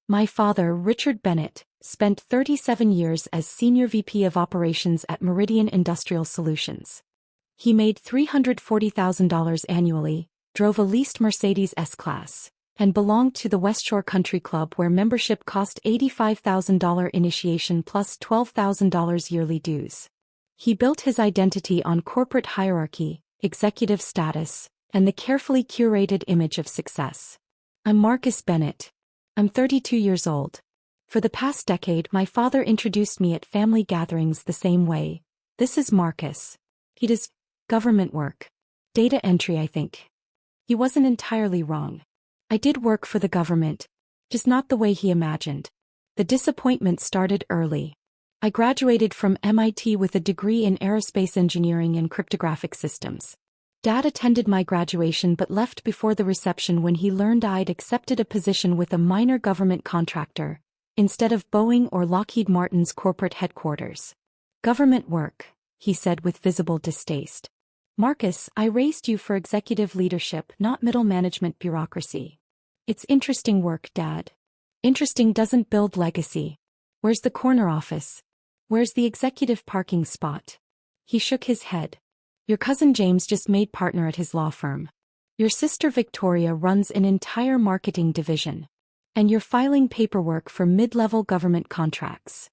My father, Richard Bennett, spent 37 years as Senior VP of Operations at Meridian Industrial Solutions. He made $340,000 annually, drove a leased Mercedes S-Class, and belonged to the West Shore Country Club where membership cost $85,000 initiation plus $12,000 yearly dues. He built his identity on corporate hierarchy, executive status, and the carefully curated image of success. I'm Marcus Bennett. I'm 32 years old. For the past decade, my father introduced me at family gatherings the same way. This is Marcus. He does government work. Data entry, I think. He wasn't entirely wrong. I did work for the government, just not the way he imagined. The disappointment started early. I graduated from MIT with a degree in aerospace engineering and cryptographic systems. Dad attended my graduation but left before the reception when he learned I'd accepted a position with a minor government contractor, instead of Boeing or Lockheed Martin's corporate headquarters. Government work, he said with visible distaste. Marcus, I raised you for executive leadership, not middle management bureaucracy. It's interesting work, Dad. Interesting doesn't build legacy. Where's the corner office? Where's the executive parking spot? He shook his head. Your cousin James just made partner at his law firm. Your sister Victoria runs an entire marketing division. And you're filing paperwork for mid-level government contracts.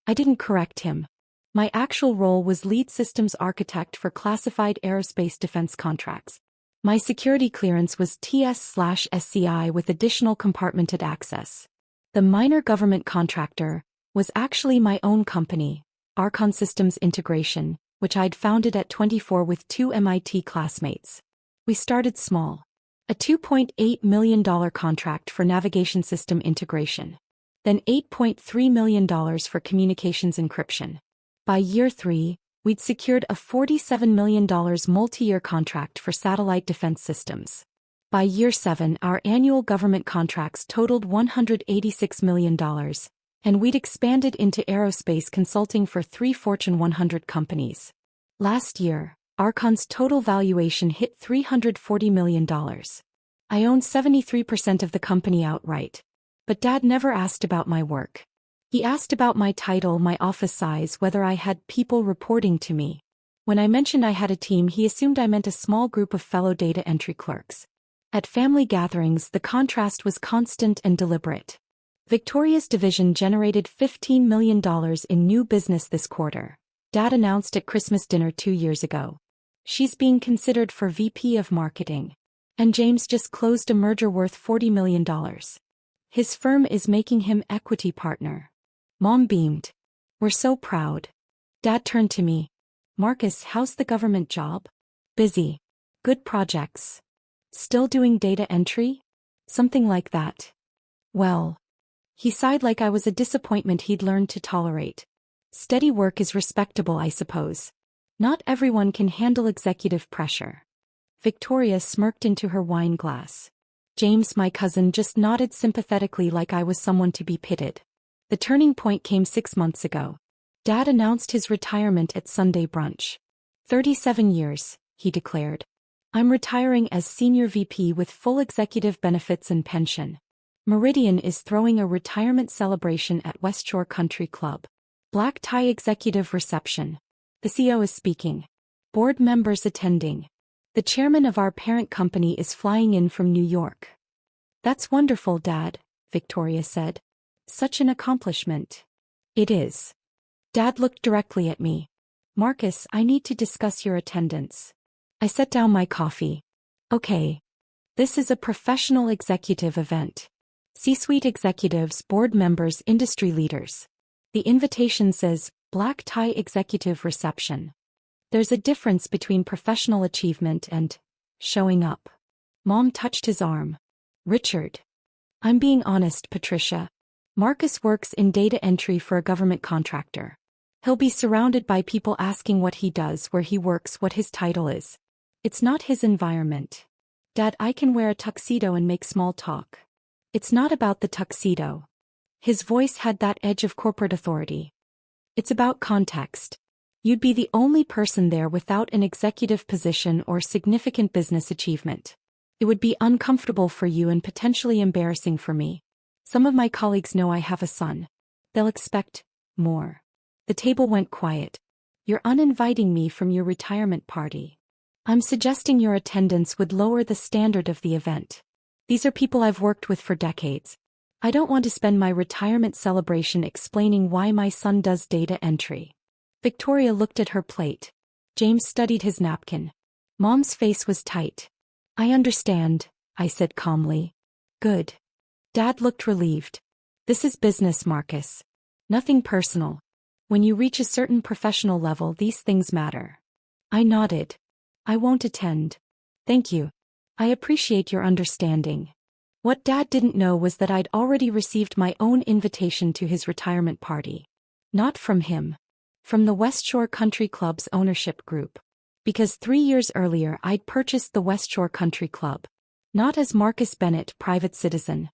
I didn't correct him. My actual role was lead systems architect for classified aerospace defense contracts. My security clearance was TS/SCI with additional compartmented access. The minor government contractor was actually my own company, Archon Systems Integration, which I'd founded at 24 with two MIT classmates. We started small. A $2.8 million contract for navigation system integration. Then $8.3 million for communications encryption. By year 3, we'd secured a $47 million multi-year contract for satellite defense systems. By year 7, our annual government contracts totaled $186 million, and we'd expanded into aerospace consulting for 3 Fortune 100 companies. Last year, Archon's total valuation hit $340 million. I own 73% of the company outright. But Dad never asked about my work. He asked about my title, my office size, whether I had people reporting to me. When I mentioned I had a team, he assumed I meant a small group of fellow data entry clerks. At family gatherings, the contrast was constant and deliberate. Victoria's division generated $15 million in new business this quarter. Dad announced at Christmas dinner 2 years ago. She's being considered for VP of Marketing. And James just closed a merger worth $40 million. His firm is making him equity partner. Mom beamed. We're so proud. Dad turned to me. Marcus, how's the government job? Busy. Good projects. Still doing data entry? Something like that. Well. He sighed like I was a disappointment he'd learned to tolerate. Steady work is respectable, I suppose. Not everyone can handle executive pressure. Victoria smirked into her wine glass. James, my cousin, just nodded sympathetically like I was someone to be pitied. The turning point came 6 months ago. Dad announced his retirement at Sunday brunch. 37 years, he declared. I'm retiring as Senior VP with full executive benefits and pension. Meridian is throwing a retirement celebration at West Shore Country Club. Black tie executive reception. The CEO is speaking. Board members attending. The chairman of our parent company is flying in from New York. That's wonderful, Dad, Victoria said. Such an accomplishment. It is. Dad looked directly at me. Marcus, I need to discuss your attendance. I set down my coffee. Okay. This is a professional executive event. C-suite executives, board members, industry leaders. The invitation says, Black tie executive reception. There's a difference between professional achievement and showing up. Mom touched his arm. Richard. I'm being honest, Patricia. Marcus works in data entry for a government contractor. He'll be surrounded by people asking what he does, where he works, what his title is. It's not his environment. Dad, I can wear a tuxedo and make small talk. It's not about the tuxedo. His voice had that edge of corporate authority. It's about context. You'd be the only person there without an executive position or significant business achievement. It would be uncomfortable for you and potentially embarrassing for me. Some of my colleagues know I have a son. They'll expect more. The table went quiet. You're uninviting me from your retirement party. I'm suggesting your attendance would lower the standard of the event. These are people I've worked with for decades. I don't want to spend my retirement celebration explaining why my son does data entry. Victoria looked at her plate. James studied his napkin. Mom's face was tight. I understand, I said calmly. Good. Dad looked relieved. This is business, Marcus. Nothing personal. When you reach a certain professional level, these things matter. I nodded. I won't attend. Thank you. I appreciate your understanding. What Dad didn't know was that I'd already received my own invitation to his retirement party. Not from him. From the West Shore Country Club's ownership group. Because 3 years earlier I'd purchased the West Shore Country Club. Not as Marcus Bennett, private citizen.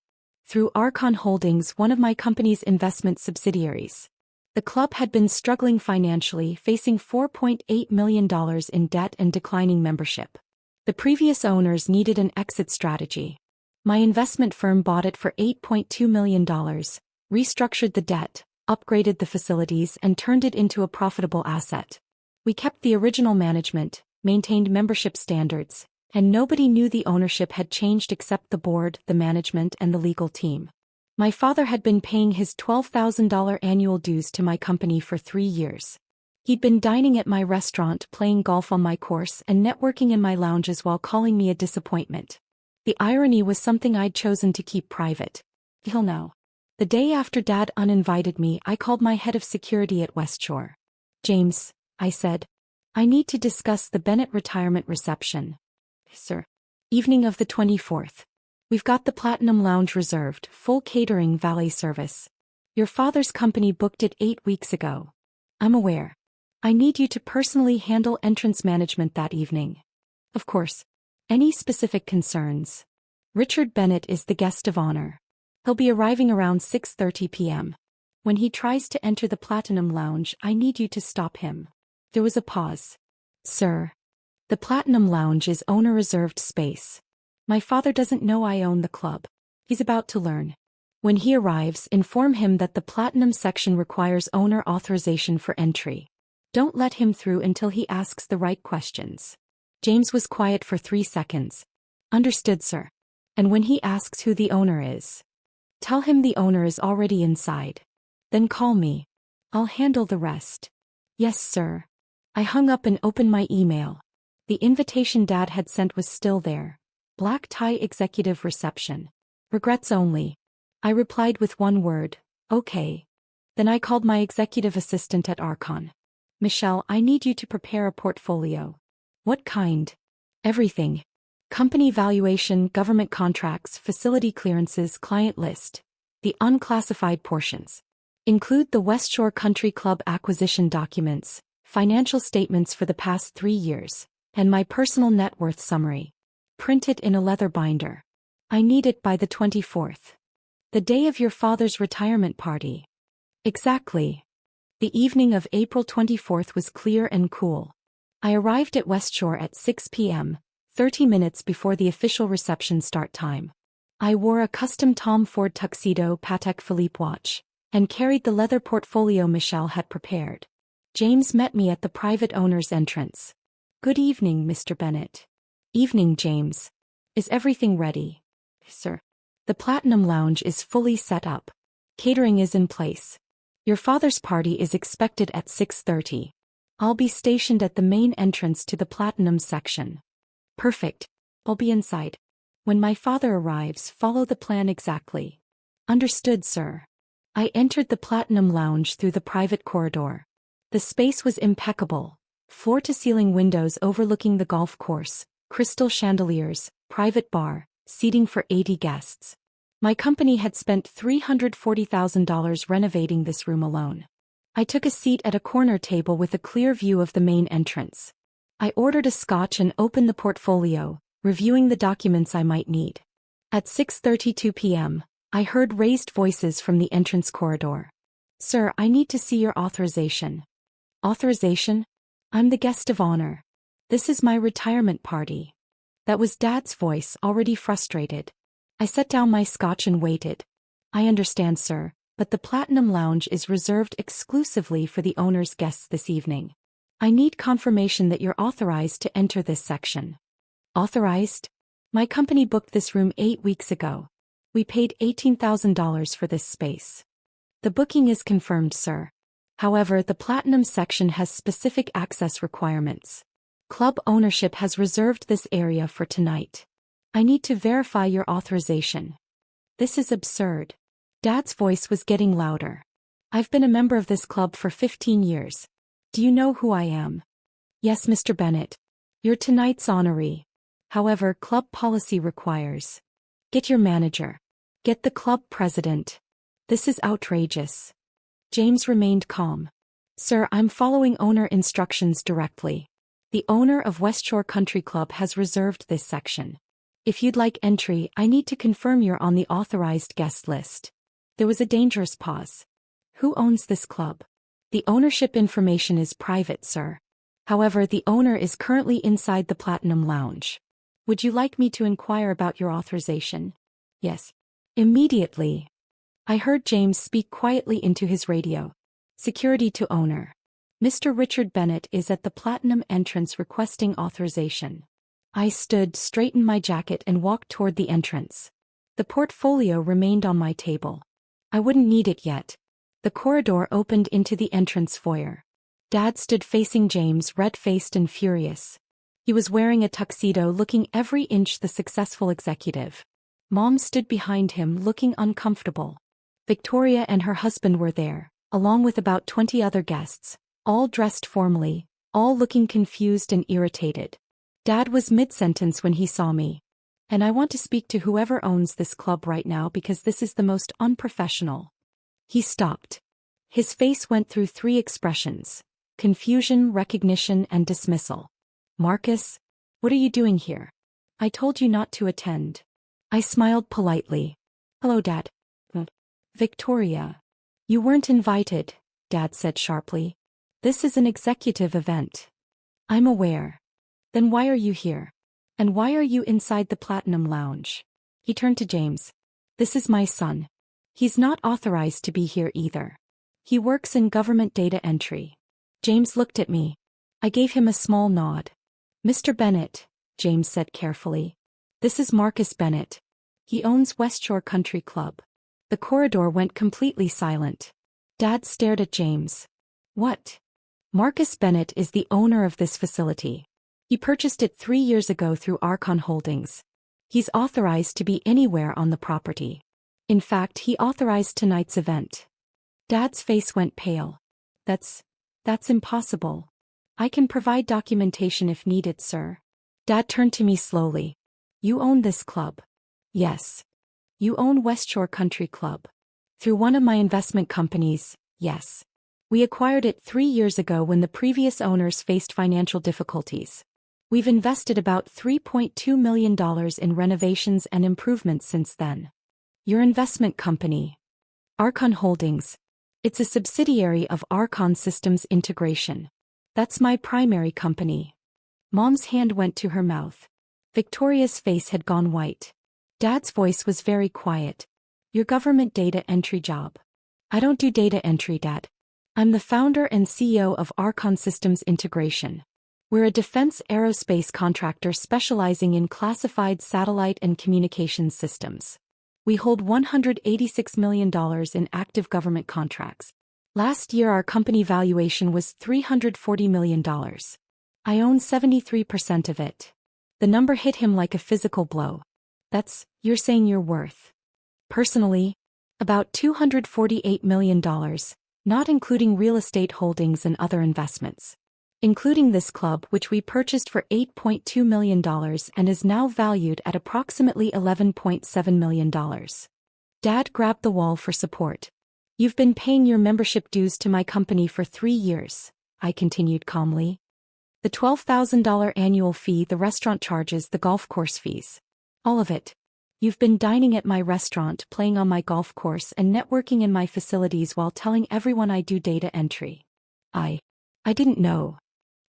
Through Archon Holdings, one of my company's investment subsidiaries. The club had been struggling financially, facing $4.8 million in debt and declining membership. The previous owners needed an exit strategy. My investment firm bought it for $8.2 million, restructured the debt, upgraded the facilities, and turned it into a profitable asset. We kept the original management, maintained membership standards, and nobody knew the ownership had changed except the board, the management, and the legal team. My father had been paying his $12,000 annual dues to my company for 3 years. He'd been dining at my restaurant, playing golf on my course, and networking in my lounges while calling me a disappointment. The irony was something I'd chosen to keep private. He'll know. The day after Dad uninvited me, I called my head of security at West Shore. James, I said, I need to discuss the Bennett retirement reception. Sir. Evening of the 24th. We've got the Platinum Lounge reserved, full catering, valet service. Your father's company booked it 8 weeks ago. I'm aware. I need you to personally handle entrance management that evening. Of course. Any specific concerns? Richard Bennett is the guest of honor. He'll be arriving around 6:30 p.m. When he tries to enter the Platinum Lounge, I need you to stop him. There was a pause. Sir. The Platinum Lounge is owner-reserved space. My father doesn't know I own the club. He's about to learn. When he arrives, inform him that the Platinum section requires owner authorization for entry. Don't let him through until he asks the right questions. James was quiet for 3 seconds. Understood, sir. And when he asks who the owner is, tell him the owner is already inside. Then call me. I'll handle the rest. Yes, sir. I hung up and opened my email. The invitation Dad had sent was still there. Black tie executive reception. Regrets only. I replied with one word, okay. Then I called my executive assistant at Archon. Michelle, I need you to prepare a portfolio. What kind? Everything. Company valuation, government contracts, facility clearances, client list. The unclassified portions. Include the West Shore Country Club acquisition documents, financial statements for the past 3 years, and my personal net worth summary. Print it in a leather binder. I need it by the 24th. The day of your father's retirement party. Exactly. The evening of April 24th was clear and cool. I arrived at West Shore at 6 p.m., 30 minutes before the official reception start time. I wore a custom Tom Ford tuxedo Patek Philippe watch, and carried the leather portfolio Michelle had prepared. James met me at the private owner's entrance. Good evening, Mr. Bennett. Evening, James. Is everything ready? Sir. The Platinum Lounge is fully set up. Catering is in place. Your father's party is expected at 6:30. I'll be stationed at the main entrance to the Platinum section. Perfect. I'll be inside. When my father arrives, follow the plan exactly. Understood, sir. I entered the Platinum Lounge through the private corridor. The space was impeccable. Floor-to-ceiling windows overlooking the golf course, crystal chandeliers, private bar, seating for 80 guests. My company had spent $340,000 renovating this room alone. I took a seat at a corner table with a clear view of the main entrance. I ordered a scotch and opened the portfolio, reviewing the documents I might need. At 6:32 p.m., I heard raised voices from the entrance corridor. Sir, I need to see your authorization. Authorization? I'm the guest of honor. This is my retirement party. That was Dad's voice, already frustrated. I set down my scotch and waited. I understand, sir, but the Platinum Lounge is reserved exclusively for the owner's guests this evening. I need confirmation that you're authorized to enter this section. Authorized? My company booked this room 8 weeks ago. We paid $18,000 for this space. The booking is confirmed, sir. However, the Platinum section has specific access requirements. Club ownership has reserved this area for tonight. I need to verify your authorization. This is absurd. Dad's voice was getting louder. I've been a member of this club for 15 years. Do you know who I am? Yes, Mr. Bennett. You're tonight's honoree. However, club policy requires. Get your manager. Get the club president. This is outrageous. James remained calm. Sir, I'm following owner instructions directly. The owner of West Shore Country Club has reserved this section. If you'd like entry, I need to confirm you're on the authorized guest list. There was a dangerous pause. Who owns this club? The ownership information is private, sir. However, the owner is currently inside the Platinum Lounge. Would you like me to inquire about your authorization? Yes. Immediately. I heard James speak quietly into his radio. Security to owner. Mr. Richard Bennett is at the Platinum entrance requesting authorization. I stood, straightened my jacket and walked toward the entrance. The portfolio remained on my table. I wouldn't need it yet. The corridor opened into the entrance foyer. Dad stood facing James, red-faced and furious. He was wearing a tuxedo, looking every inch the successful executive. Mom stood behind him, looking uncomfortable. Victoria and her husband were there, along with about 20 other guests, all dressed formally, all looking confused and irritated. Dad was mid-sentence when he saw me. And I want to speak to whoever owns this club right now because this is the most unprofessional. He stopped. His face went through 3 expressions: confusion, recognition, and dismissal. Marcus, what are you doing here? I told you not to attend. I smiled politely. Hello, Dad. Victoria. You weren't invited, Dad said sharply. This is an executive event. I'm aware. Then why are you here? And why are you inside the Platinum Lounge? He turned to James. This is my son. He's not authorized to be here either. He works in government data entry. James looked at me. I gave him a small nod. Mr. Bennett, James said carefully. This is Marcus Bennett. He owns West Shore Country Club. The corridor went completely silent. Dad stared at James. What? Marcus Bennett is the owner of this facility. He purchased it 3 years ago through Archon Holdings. He's authorized to be anywhere on the property. In fact, he authorized tonight's event. Dad's face went pale. That's impossible. I can provide documentation if needed, sir. Dad turned to me slowly. You own this club? Yes. You own West Shore Country Club. Through one of my investment companies, yes. We acquired it 3 years ago when the previous owners faced financial difficulties. We've invested about $3.2 million in renovations and improvements since then. Your investment company? Archon Holdings. It's a subsidiary of Archon Systems Integration. That's my primary company. Mom's hand went to her mouth. Victoria's face had gone white. Dad's voice was very quiet. Your government data entry job. I don't do data entry, Dad. I'm the founder and CEO of Archon Systems Integration. We're a defense aerospace contractor specializing in classified satellite and communications systems. We hold $186 million in active government contracts. Last year our company valuation was $340 million. I own 73% of it. The number hit him like a physical blow. You're saying you're worth. Personally, about $248 million, not including real estate holdings and other investments. Including this club, which we purchased for $8.2 million and is now valued at approximately $11.7 million. Dad grabbed the wall for support. You've been paying your membership dues to my company for 3 years, I continued calmly. The $12,000 annual fee the restaurant charges, the golf course fees. All of it. You've been dining at my restaurant, playing on my golf course and networking in my facilities while telling everyone I do data entry. I didn't know.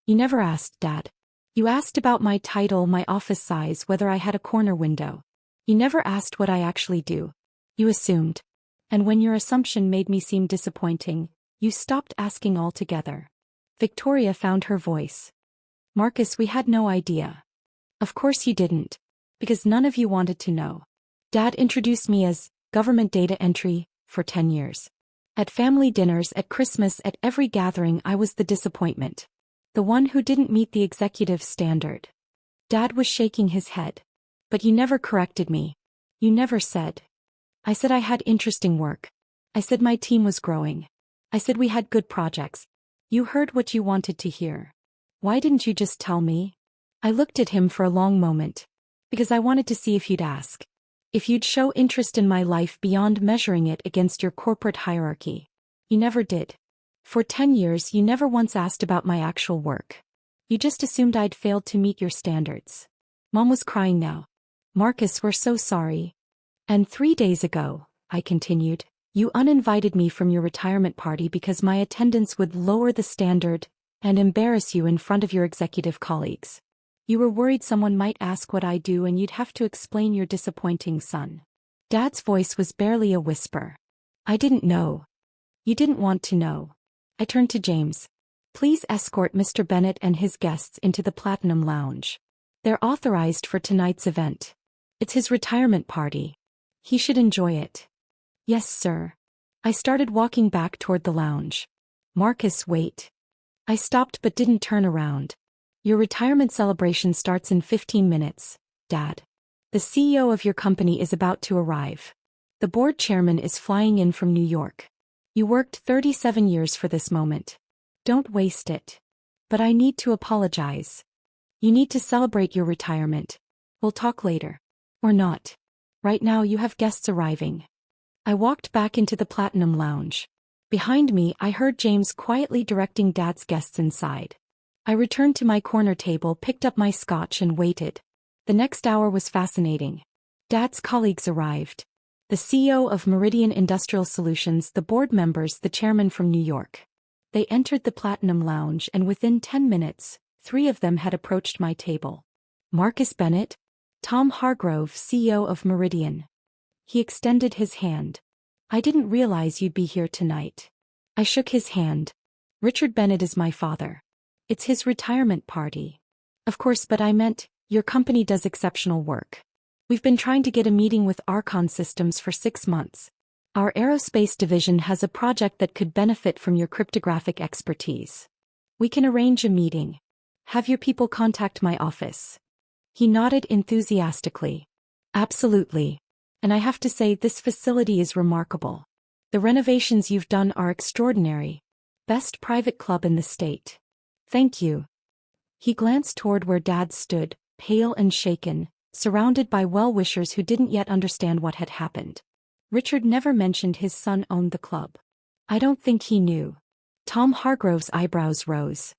You never asked, Dad. You asked about my title, my office size, whether I had a corner window. You never asked what I actually do. You assumed. And when your assumption made me seem disappointing, you stopped asking altogether. Victoria found her voice. Marcus, we had no idea. Of course you didn't. Because none of you wanted to know. Dad introduced me as government data entry for 10 years. At family dinners, at Christmas, at every gathering, I was the disappointment. The one who didn't meet the executive standard. Dad was shaking his head. But you never corrected me. You never said. I said I had interesting work. I said my team was growing. I said we had good projects. You heard what you wanted to hear. Why didn't you just tell me? I looked at him for a long moment. Because I wanted to see if you'd ask. If you'd show interest in my life beyond measuring it against your corporate hierarchy. You never did. For 10 years you never once asked about my actual work. You just assumed I'd failed to meet your standards. Mom was crying now. Marcus, we're so sorry. And 3 days ago, I continued, you uninvited me from your retirement party because my attendance would lower the standard and embarrass you in front of your executive colleagues. You were worried someone might ask what I do and you'd have to explain your disappointing son. Dad's voice was barely a whisper. I didn't know. You didn't want to know. I turned to James. Please escort Mr. Bennett and his guests into the Platinum Lounge. They're authorized for tonight's event. It's his retirement party. He should enjoy it. Yes, sir. I started walking back toward the lounge. Marcus, wait. I stopped but didn't turn around. Your retirement celebration starts in 15 minutes, Dad. The CEO of your company is about to arrive. The board chairman is flying in from New York. You worked 37 years for this moment. Don't waste it. But I need to apologize. You need to celebrate your retirement. We'll talk later. Or not. Right now you have guests arriving. I walked back into the Platinum Lounge. Behind me, I heard James quietly directing Dad's guests inside. I returned to my corner table, picked up my scotch and waited. The next hour was fascinating. Dad's colleagues arrived. The CEO of Meridian Industrial Solutions, the board members, the chairman from New York. They entered the Platinum Lounge and within 10 minutes, 3 of them had approached my table. Marcus Bennett, Tom Hargrove, CEO of Meridian. He extended his hand. I didn't realize you'd be here tonight. I shook his hand. Richard Bennett is my father. It's his retirement party. Of course, but I meant, your company does exceptional work. We've been trying to get a meeting with Archon Systems for 6 months. Our aerospace division has a project that could benefit from your cryptographic expertise. We can arrange a meeting. Have your people contact my office. He nodded enthusiastically. Absolutely. And I have to say, this facility is remarkable. The renovations you've done are extraordinary. Best private club in the state. Thank you. He glanced toward where Dad stood, pale and shaken, surrounded by well-wishers who didn't yet understand what had happened. Richard never mentioned his son owned the club. I don't think he knew. Tom Hargrove's eyebrows rose.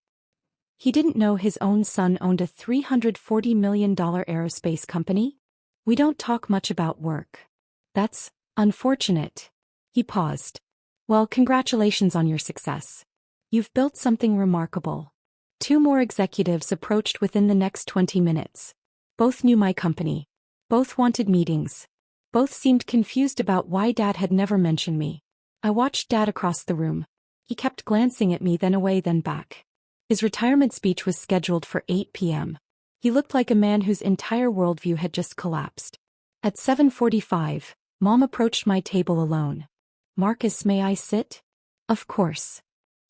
He didn't know his own son owned a $340 million aerospace company? We don't talk much about work. That's unfortunate. He paused. Well, congratulations on your success. You've built something remarkable. 2 more executives approached within the next 20 minutes. Both knew my company. Both wanted meetings. Both seemed confused about why Dad had never mentioned me. I watched Dad across the room. He kept glancing at me, then away, then back. His retirement speech was scheduled for 8 p.m. He looked like a man whose entire worldview had just collapsed. At 7:45, Mom approached my table alone. Marcus, may I sit? Of course.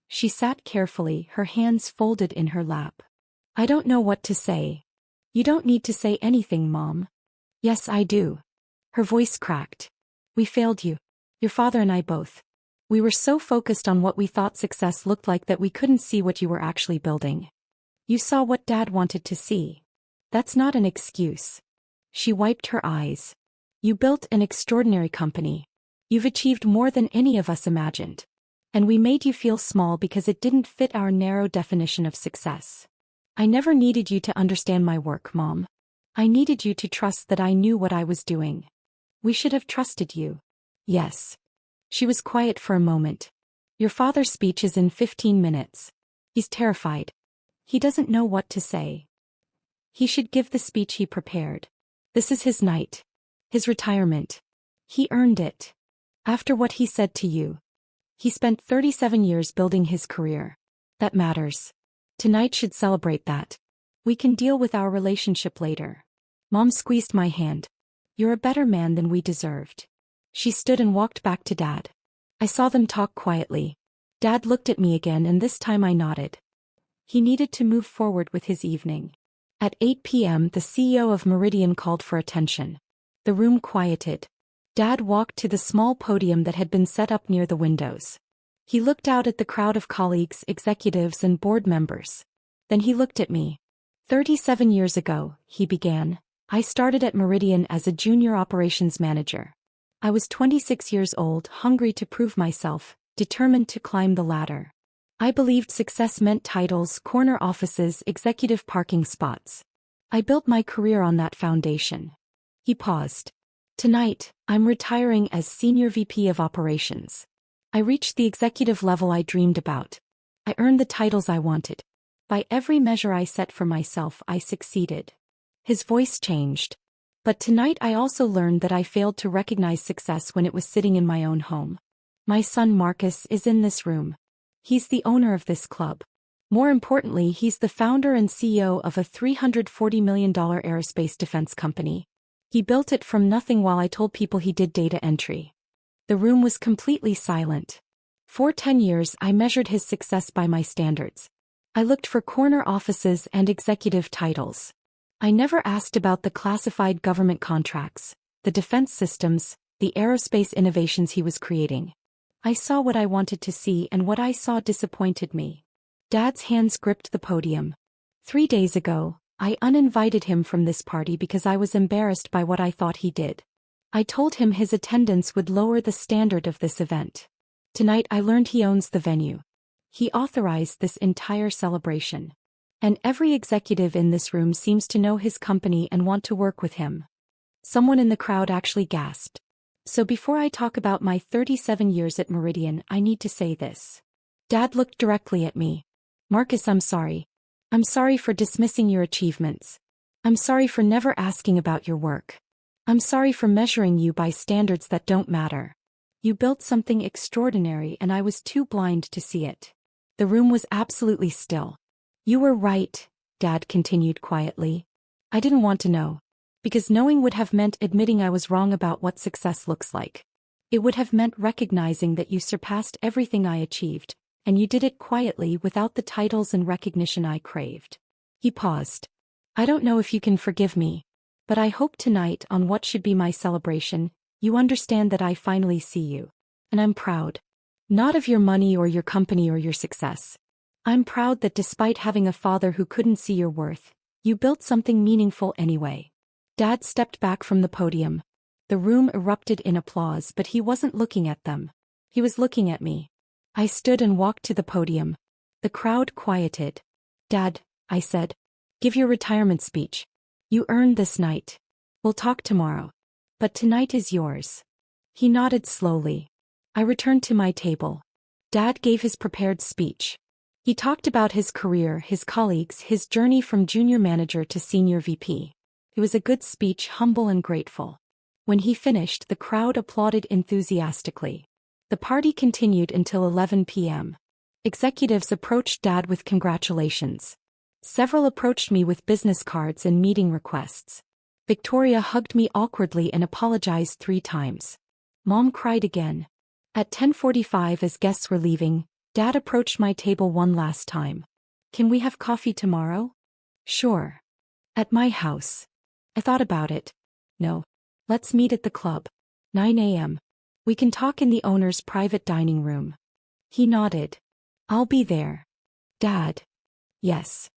She sat carefully, her hands folded in her lap. I don't know what to say. You don't need to say anything, Mom. Yes, I do. Her voice cracked. We failed you. Your father and I both. We were so focused on what we thought success looked like that we couldn't see what you were actually building. You saw what Dad wanted to see. That's not an excuse. She wiped her eyes. You built an extraordinary company. You've achieved more than any of us imagined. And we made you feel small because it didn't fit our narrow definition of success. I never needed you to understand my work, Mom. I needed you to trust that I knew what I was doing. We should have trusted you. Yes. She was quiet for a moment. Your father's speech is in 15 minutes. He's terrified. He doesn't know what to say. He should give the speech he prepared. This is his night. His retirement. He earned it. After what he said to you. He spent 37 years building his career. That matters. Tonight should celebrate that. We can deal with our relationship later. Mom squeezed my hand. You're a better man than we deserved. She stood and walked back to Dad. I saw them talk quietly. Dad looked at me again and this time I nodded. He needed to move forward with his evening. At 8 p.m. the CEO of Meridian called for attention. The room quieted. Dad walked to the small podium that had been set up near the windows. He looked out at the crowd of colleagues, executives and board members. Then he looked at me. 37 years ago, he began, I started at Meridian as a junior operations manager. I was 26 years old, hungry to prove myself, determined to climb the ladder. I believed success meant titles, corner offices, executive parking spots. I built my career on that foundation. He paused. Tonight, I'm retiring as Senior VP of Operations. I reached the executive level I dreamed about. I earned the titles I wanted. By every measure I set for myself, I succeeded. His voice changed. But tonight I also learned that I failed to recognize success when it was sitting in my own home. My son Marcus is in this room. He's the owner of this club. More importantly, he's the founder and CEO of a $340 million aerospace defense company. He built it from nothing while I told people he did data entry. The room was completely silent. For 10 years I measured his success by my standards. I looked for corner offices and executive titles. I never asked about the classified government contracts, the defense systems, the aerospace innovations he was creating. I saw what I wanted to see and what I saw disappointed me. Dad's hands gripped the podium. 3 days ago, I uninvited him from this party because I was embarrassed by what I thought he did. I told him his attendance would lower the standard of this event. Tonight I learned he owns the venue. He authorized this entire celebration. And every executive in this room seems to know his company and want to work with him. Someone in the crowd actually gasped. So before I talk about my 37 years at Meridian, I need to say this. Dad looked directly at me. Marcus, I'm sorry. I'm sorry for dismissing your achievements. I'm sorry for never asking about your work. I'm sorry for measuring you by standards that don't matter. You built something extraordinary and I was too blind to see it. The room was absolutely still. You were right, Dad continued quietly. I didn't want to know. Because knowing would have meant admitting I was wrong about what success looks like. It would have meant recognizing that you surpassed everything I achieved, and you did it quietly without the titles and recognition I craved. He paused. I don't know if you can forgive me, but I hope tonight, on what should be my celebration, you understand that I finally see you. And I'm proud. Not of your money or your company or your success. I'm proud that despite having a father who couldn't see your worth, you built something meaningful anyway. Dad stepped back from the podium. The room erupted in applause, but he wasn't looking at them. He was looking at me. I stood and walked to the podium. The crowd quieted. Dad, I said, give your retirement speech. You earned this night. We'll talk tomorrow. But tonight is yours. He nodded slowly. I returned to my table. Dad gave his prepared speech. He talked about his career, his colleagues, his journey from junior manager to senior VP. It was a good speech, humble and grateful. When he finished, the crowd applauded enthusiastically. The party continued until 11 p.m. Executives approached Dad with congratulations. Several approached me with business cards and meeting requests. Victoria hugged me awkwardly and apologized 3 times. Mom cried again. At 10:45, as guests were leaving, Dad approached my table one last time. Can we have coffee tomorrow? Sure. At my house. I thought about it. No. Let's meet at the club. 9 a.m. We can talk in the owner's private dining room. He nodded. I'll be there. Dad. Yes.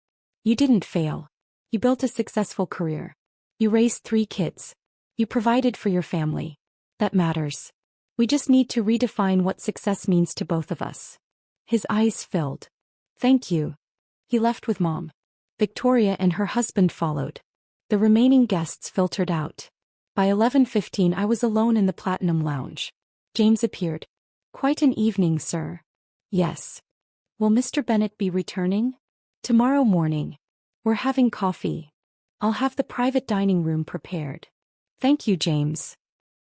You didn't fail. You built a successful career. You raised 3 kids. You provided for your family. That matters. We just need to redefine what success means to both of us. His eyes filled. Thank you. He left with Mom. Victoria and her husband followed. The remaining guests filtered out. By 11:15 I was alone in the Platinum Lounge. James appeared. Quite an evening, sir. Yes. Will Mr. Bennett be returning? Tomorrow morning. We're having coffee. I'll have the private dining room prepared. Thank you, James.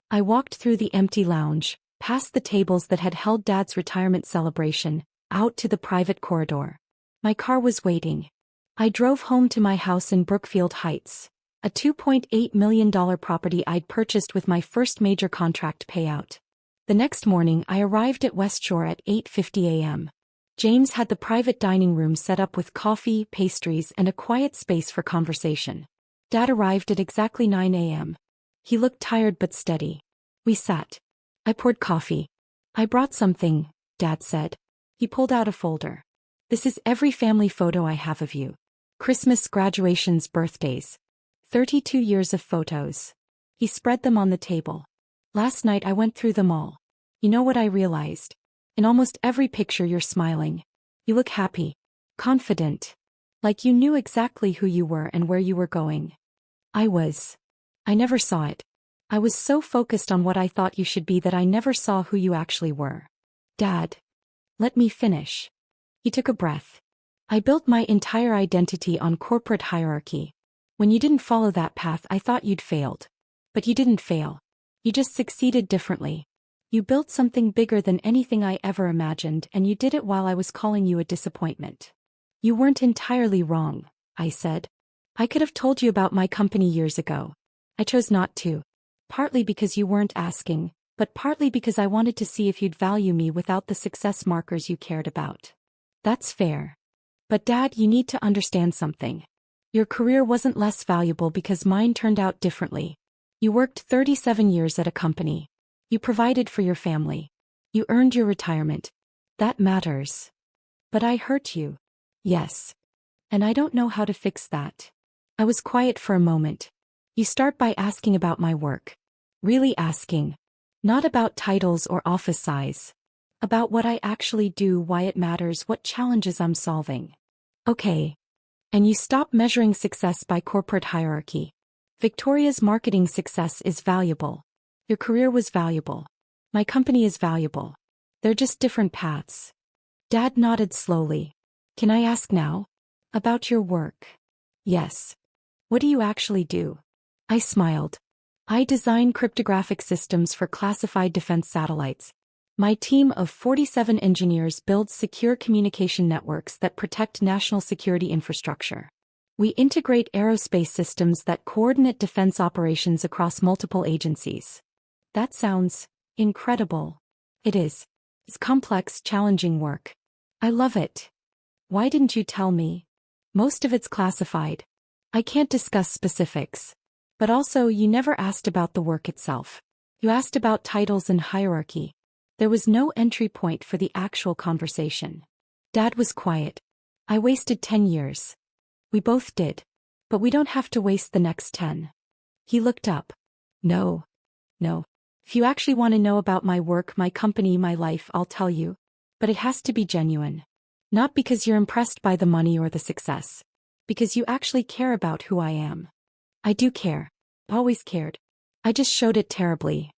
I walked through the empty lounge, past the tables that had held Dad's retirement celebration, out to the private corridor. My car was waiting. I drove home to my house in Brookfield Heights, a $2.8 million property I'd purchased with my first major contract payout. The next morning I arrived at West Shore at 8:50 a.m. James had the private dining room set up with coffee, pastries, and a quiet space for conversation. Dad arrived at exactly 9 a.m. He looked tired but steady. We sat. I poured coffee. I brought something, Dad said. He pulled out a folder. This is every family photo I have of you. Christmas, graduations, birthdays. 32 years of photos. He spread them on the table. Last night I went through them all. You know what I realized? In almost every picture you're smiling. You look happy. Confident. Like you knew exactly who you were and where you were going. I was. I never saw it. I was so focused on what I thought you should be that I never saw who you actually were. Dad. Let me finish. He took a breath. I built my entire identity on corporate hierarchy. When you didn't follow that path, I thought you'd failed. But you didn't fail. You just succeeded differently. You built something bigger than anything I ever imagined, and you did it while I was calling you a disappointment. You weren't entirely wrong, I said. I could have told you about my company years ago. I chose not to. Partly because you weren't asking, but partly because I wanted to see if you'd value me without the success markers you cared about. That's fair. But Dad, you need to understand something. Your career wasn't less valuable because mine turned out differently. You worked 37 years at a company. You provided for your family. You earned your retirement. That matters. But I hurt you. Yes. And I don't know how to fix that. I was quiet for a moment. You start by asking about my work. Really asking. Not about titles or office size. About what I actually do, why it matters, what challenges I'm solving. Okay. And you stop measuring success by corporate hierarchy. Victoria's marketing success is valuable. Your career was valuable. My company is valuable. They're just different paths. Dad nodded slowly. Can I ask now? About your work. Yes. What do you actually do? I smiled. I design cryptographic systems for classified defense satellites. My team of 47 engineers builds secure communication networks that protect national security infrastructure. We integrate aerospace systems that coordinate defense operations across multiple agencies. That sounds incredible. It is. It's complex, challenging work. I love it. Why didn't you tell me? Most of it's classified. I can't discuss specifics. But also, you never asked about the work itself. You asked about titles and hierarchy. There was no entry point for the actual conversation. Dad was quiet. I wasted 10 years. We both did. But we don't have to waste the next 10. He looked up. No. If you actually want to know about my work, my company, my life, I'll tell you. But it has to be genuine. Not because you're impressed by the money or the success. Because you actually care about who I am. I do care. Always cared. I just showed it terribly.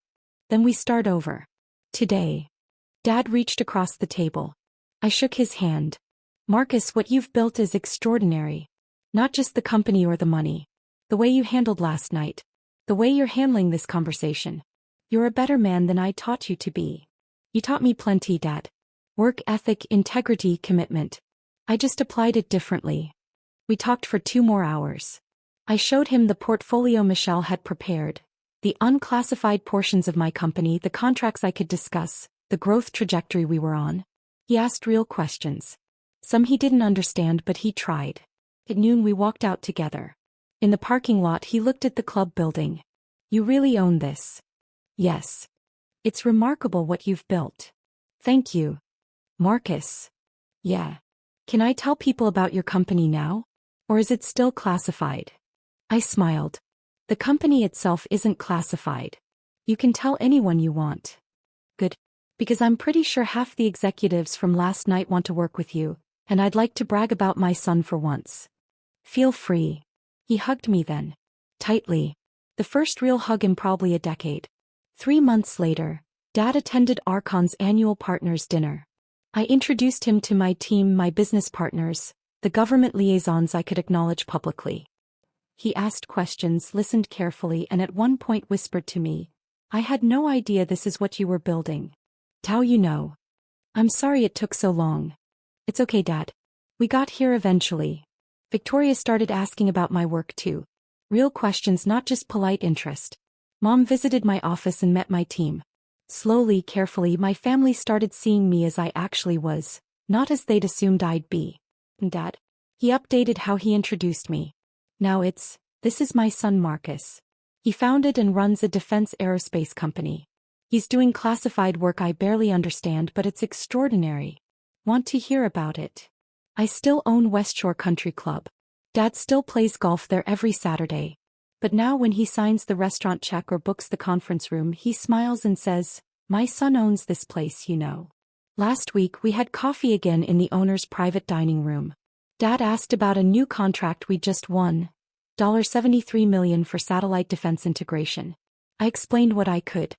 Then we start over. Today. Dad reached across the table. I shook his hand. Marcus, what you've built is extraordinary. Not just the company or the money. The way you handled last night. The way you're handling this conversation. You're a better man than I taught you to be. You taught me plenty, Dad. Work ethic, integrity, commitment. I just applied it differently. We talked for 2 more hours. I showed him the portfolio Michelle had prepared. The unclassified portions of my company, the contracts I could discuss, the growth trajectory we were on. He asked real questions. Some he didn't understand, but he tried. At noon we walked out together. In the parking lot he looked at the club building. You really own this. Yes. It's remarkable what you've built. Thank you. Marcus. Yeah. Can I tell people about your company now? Or is it still classified? I smiled. The company itself isn't classified. You can tell anyone you want. Good. Because I'm pretty sure half the executives from last night want to work with you, and I'd like to brag about my son for once. Feel free. He hugged me then. Tightly. The first real hug in probably a decade. 3 months later, Dad attended Archon's annual partners dinner. I introduced him to my team, my business partners, the government liaisons I could acknowledge publicly. He asked questions, listened carefully, and at one point whispered to me, I had no idea this is what you were building. Tao, you know. I'm sorry it took so long. It's okay, Dad. We got here eventually. Victoria started asking about my work too. Real questions, not just polite interest. Mom visited my office and met my team. Slowly, carefully, my family started seeing me as I actually was, not as they'd assumed I'd be. And Dad? He updated how he introduced me. Now this is my son Marcus. He founded and runs a defense aerospace company. He's doing classified work I barely understand, but it's extraordinary. Want to hear about it? I still own West Shore Country Club. Dad still plays golf there every Saturday. But now when he signs the restaurant check or books the conference room, he smiles and says, "My son owns this place, you know." Last week we had coffee again in the owner's private dining room. Dad asked about a new contract we just won. $73 million for satellite defense integration. I explained what I could.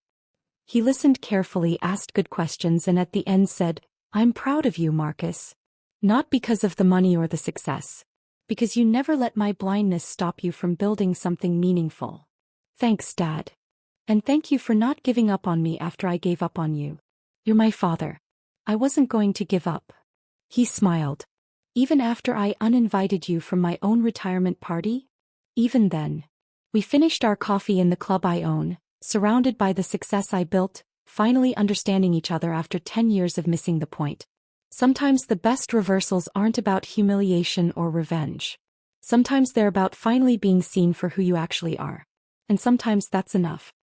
He listened carefully, asked good questions, and at the end said, "I'm proud of you, Marcus. Not because of the money or the success. Because you never let my blindness stop you from building something meaningful. Thanks, Dad. And thank you for not giving up on me after I gave up on you. You're my father. I wasn't going to give up." He smiled. "Even after I uninvited you from my own retirement party? Even then." We finished our coffee in the club I own, surrounded by the success I built, finally understanding each other after 10 years of missing the point. Sometimes the best reversals aren't about humiliation or revenge. Sometimes they're about finally being seen for who you actually are. And sometimes that's enough.